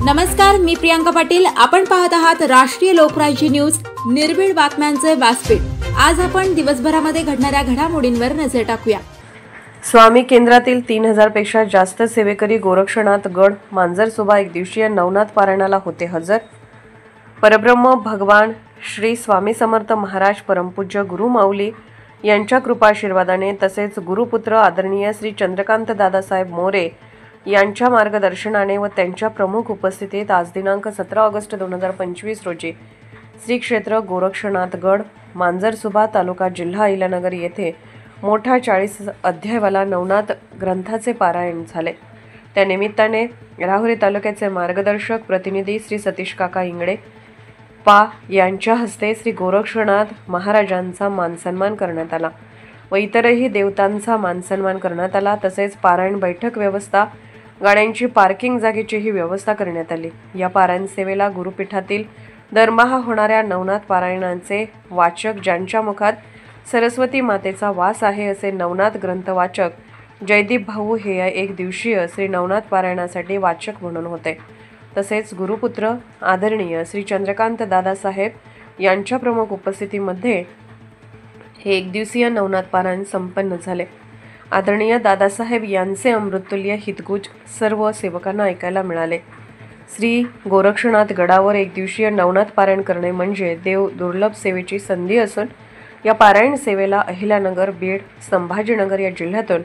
नमस्कार, मी प्रियांका पाटील। आपण पाहत आहात राष्ट्रीय लोकराज्य न्यूज, निर्भीड बातम्यांचे व्यासपीठ। आज आपण दिवसभरामध्ये घडणाऱ्या घडामोडींवर नजर टाकूया। स्वामी केंद्रातील 3000 पेक्षा जास्त सेवेकरी गोरक्षनाथ गड मांजरसुबा एक दिवसीय नवनाथ पारायणाला होते हजर। परब्रह्म भगवान श्री स्वामी समर्थ महाराज परमपूज्य गुरु माऊली यांच्या कृपा आशीर्वादाने तसेच गुरुपुत्र आदरणीय श्री चंद्रकांत दादासाहेब मोरे यांच्या मार्गदर्शनाने व त्यांच्या प्रमुख उपस्थितीत आज दिनांक 17 ऑगस्ट 2025 रोजी श्री क्षेत्र गोरक्षनाथ गड मांजरसुबा तालुका जिल्हा अहिल्यानगर येथे मोठा 40 अध्यायवाला नवनाथ ग्रंथाचे पारायण झाले। त्या निमित्ताने राहुरी तालुक्याचे मार्गदर्शक प्रतिनिधी श्री सतीश काका इंगडे पा यांच्या हस्ते श्री गोरक्षनाथ महाराजांचा मानसन्मान करण्यात आला व इतरही देवतांचा मानसन्मान करण्यात आला। तसेच पारायण बैठक व्यवस्था, गाड्यांची पार्किंग जागेचीही व्यवस्था करण्यात आली। या पारायण सेवेला गुरुपीठातील दरमहा होणाऱ्या नवनाथ पारायणांचे वाचक ज्यांच्या मुखात सरस्वती मातेचा वास आहे असे नवनाथ ग्रंथवाचक जयदीप भाऊ हे या एक दिवसीय श्री नवनाथ पारायणासाठी वाचक म्हणून होते। तसेच गुरुपुत्र आदरणीय श्री चंद्रकांत दादासाहेब यांच्या प्रमुख उपस्थितीमध्ये हे एक दिवसीय नवनाथ पारायण संपन्न झाले। आदरणीय दादासाहेब यांचे अमृततुल्य हितगुज सर्व सेवकांना ऐकायला मिळाले। श्री गोरक्षनाथ गडावर एक दिवसीय नवनाथ पारायण करणे म्हणजे देव दुर्लभ सेवेची संधी असून या पारायण सेवेला अहिल्यानगर, बीड, संभाजीनगर या जिल्ह्यातून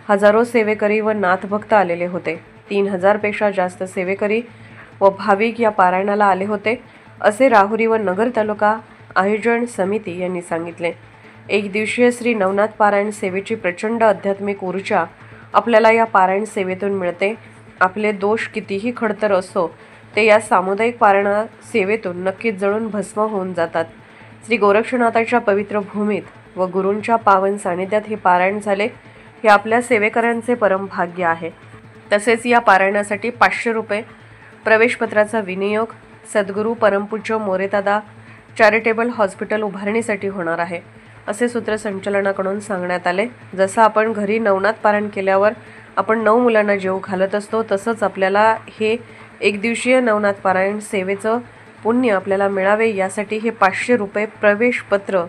हजारो सेवेकरी व नाथभक्त आलेले होते। 3000 पेक्षा जास्त सेवेकरी व भाविक या पारायणाला आले होते असे राहुरी व नगर तालुका आयोजन समिती यांनी सांगितले। एक दिवसीय श्री नवनाथ पारायण सेवेची प्रचंड आध्यात्मिक ऊर्जा आपल्याला या पारायण सेवेतून मिळते। आपले दोष कितीही खडतर असो ते या सामुदायिक पारायण सेवेतून नक्कीच जळून भस्म होऊन जातात। श्री गोरक्षनाथाच्या पवित्र भूमीत व गुरूंच्या पावन सानिध्यात हे पारायण झाले हे आपल्या सेवेकऱ्यांचे परम भाग्य आहे। तसेच या पारायणासाठी 500 रुपये प्रवेशपत्राचा विनियोग सद्गुरू परमपूज्य मोरेदादा चॅरिटेबल हॉस्पिटल उभारणीसाठी होणार आहे असे सूत्रसंचालनाकडून सांगण्यात आले। जसं आपण घरी नवनाथ पारायण केल्यावर आपण 9 मुलांना जेव घालत असतो तसंच आपल्याला हे एक दिवसीय नवनाथ पारायण सेवेचं पुण्य आपल्याला मिळावे यासाठी हे 500 रुपये प्रवेशपत्र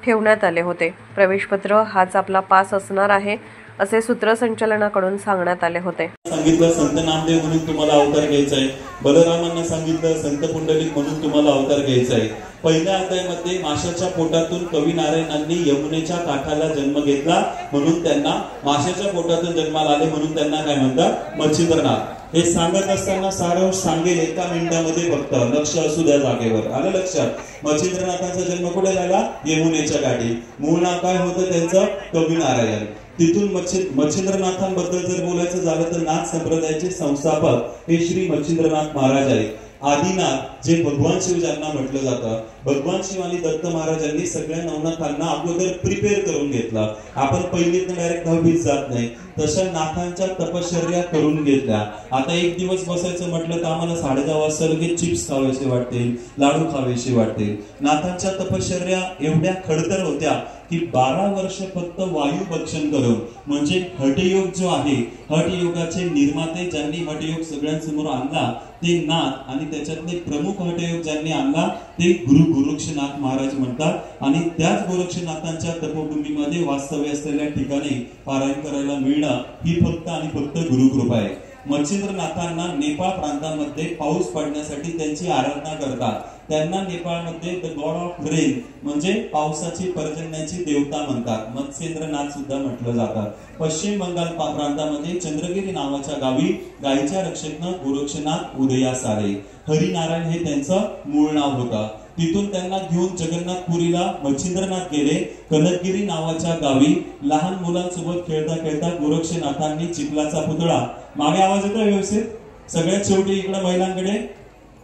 ठेवण्यात आले होते। प्रवेशपत्र हाच आपला पास असणार आहे असे सूत्रसंचालनाकडून सांगण्यात आले होते। सांगितलं संत नामदेव म्हणून तुम्हाला अवतार घ्यायचा आहे, बलरामांना सांगितलं संत पुंडलिक म्हणून तुम्हाला अवतार घ्यायचा आहे। पहिल्या अध्यायामध्ये माशाच्या पोटातून कवी नारायणांनी यमुनेच्या काठाला जन्म घेतला म्हणून त्यांना माशाच्या पोटातून जन्माला आले म्हणून त्यांना काय म्हणतात, मच्छिंद्रनाथ। हे सांगत असताना सारांश सांगेल एका मिनिटामध्ये फक्त, लक्ष असू द्या जागेवर। आलं लक्षात? मच्छिंद्रनाथांचा जन्म कुठे झाला? यमुनेच्या काठी। मूळ नाव काय होतं त्यांचं? कवी नारायण। तिथून मच्छिंद्रनाथांबद्दल जर बोलायचं झालं तर नाथ संप्रदायाचे संस्थापक हे श्री मच्छिंद्रनाथ महाराज आहेत। आदिनाथ जे भगवान शिव ज्यांना म्हटलं जातं, भगवान शिव आणि दत्त महाराजांनी सगळ्या नवनाथांना अगोदर प्रिपेअर करून घेतलं। आपण पहिलीतनं डायरेक्ट 10वीत जात नाही, तशा नाथांच्या तपश्चर्या करून घेतल्या। आता एक दिवस बसायचं म्हटलं तर आम्हाला 10:30 वाजता लगेच चिप्स खावेसे वाटतील, लाडू खावेसे वाटतील। नाथांच्या तपश्चर्या एवढ्या खडतर होत्या की 12 वर्ष फक्त वायू भक्षण करून, म्हणजे हठयोग जो आहे, हठयोगाचे निर्माते ज्यांनी हठयोग सगळ्यांसमोर आणला ते नाथ, आणि त्याच्यातले प्रमुख हठयोग ज्यांनी आणला ते गुरु गोरक्षनाथ महाराज म्हणतात। आणि त्याच गोरक्षनाथांच्या तपोभूमीमध्ये वास्तव्य असलेल्या ठिकाणी पारायण करायला मिळणं ही फक्त आणि फक्त गुरुकृपा आहे। मच्छिंद्रनाथांना नेपाळ प्रांतामध्ये पाऊस पडण्यासाठी त्यांची आराधना करतात। त्यांना नेपाळमध्ये द गॉड ऑफ रेन म्हणजे पावसाची पर्जन्याची देवता म्हणतात, मत्स्येंद्रनाथ सुद्धा म्हटलं जातं। पश्चिम बंगाल प्रांतामध्ये चंद्रगिरी नावाच्या गावी गायीच्या रक्षकनं गोरक्षनाथ उदयास आले। हरिनारायण हे त्यांचं मूळ नाव होतं। तिथून त्यांना घेऊन जगन्नाथपुरीला मच्छिंद्रनाथ गेले। कनकगिरी नावाच्या गावी लहान मुलांसोबत खेळता खेळता गोरक्षनाथांनी चिखलाचा पुतळा, मागे आवाज येतोय व्यवस्थित? सगळ्यात शेवटी इकडे महिलांकडे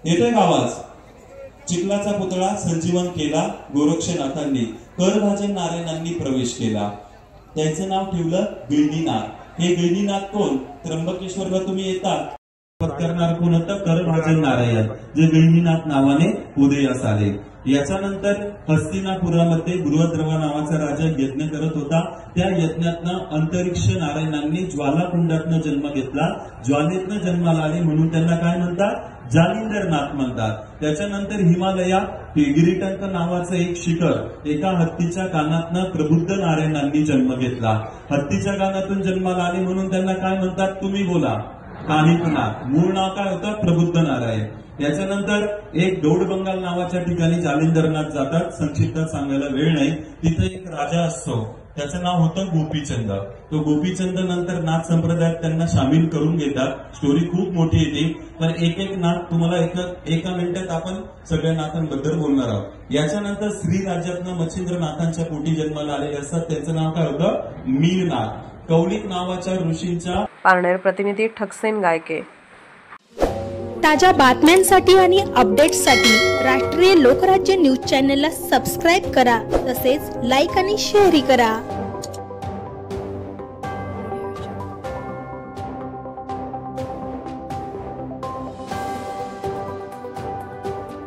येतोय का आवाज? चिखलाचा पुतळा संजीवन केला गोरक्षनाथांनी। करभाजन नारायणांनी प्रवेश केला। त्यांचं नाव ठेवलं गहिनीनाथ। हे गहिनीनाथ कोण? त्र्यंबकेश्वरला तुम्ही येतात करणार कोण होतं? करभाजन नारायण, जे गहिनीनाथ नावाने उदयास आले. याच्यानंतर हस्तिनापुरामध्ये बृहद्रवा नावाचा राजा यज्ञ करत होता. त्या यज्ञातनं अंतरिक्ष नारायणांनी ज्वालाकुंडातनं जन्म घेतला. ज्वालेतनं जन्माला आले म्हणून त्यांना काय म्हणतात? जालिंदरनाथ म्हणतात. त्याच्यानंतर हिमालयात गिरिटंक नावाचं एक शिखर, एका हत्तीच्या कानातनं प्रबुद्ध नारायणांनी जन्म घेतला. हत्तीच्या कानातून जन्माला आले म्हणून त्यांना काय म्हणतात? तुम्ही बोला. कानिपनाथ. मूळ नाव काय होतं? प्रबुद्ध नारायण. याच्यानंतर एक गौडबंगाल नावाच्या ठिकाणी जालिंदरनाथ जातात. संक्षिप्तात सांगायला वेळ नाही. तिथे एक राजा असतो, त्याचं नाव होतं गोपीचंद. तो गोपीचंद नंतर नाथ संप्रदायात त्यांना सामील करून घेतात. स्टोरी खूप मोठी येते, पण एक एक नाथ तुम्हाला एका मिनिटात आपण सगळ्या नाथांबद्दल बोलणार आहोत. याच्यानंतर श्री राज्यातनं मच्छिंद्रनाथांच्या पोटी जन्माला आलेले असतात. त्यांचं नाव काय होतं? मीरनाथ. कौलिक नावाच्या ऋषींच्या. पारनेर प्रतिनिधी ठकसेन गायके. ताज्या बातम्यांसाठी आणि अपडेट्ससाठी राष्ट्रीय लोकराज्य न्यूज चॅनलला सबस्क्राईब करा, तसेच लाईक आणि शेअरही करा.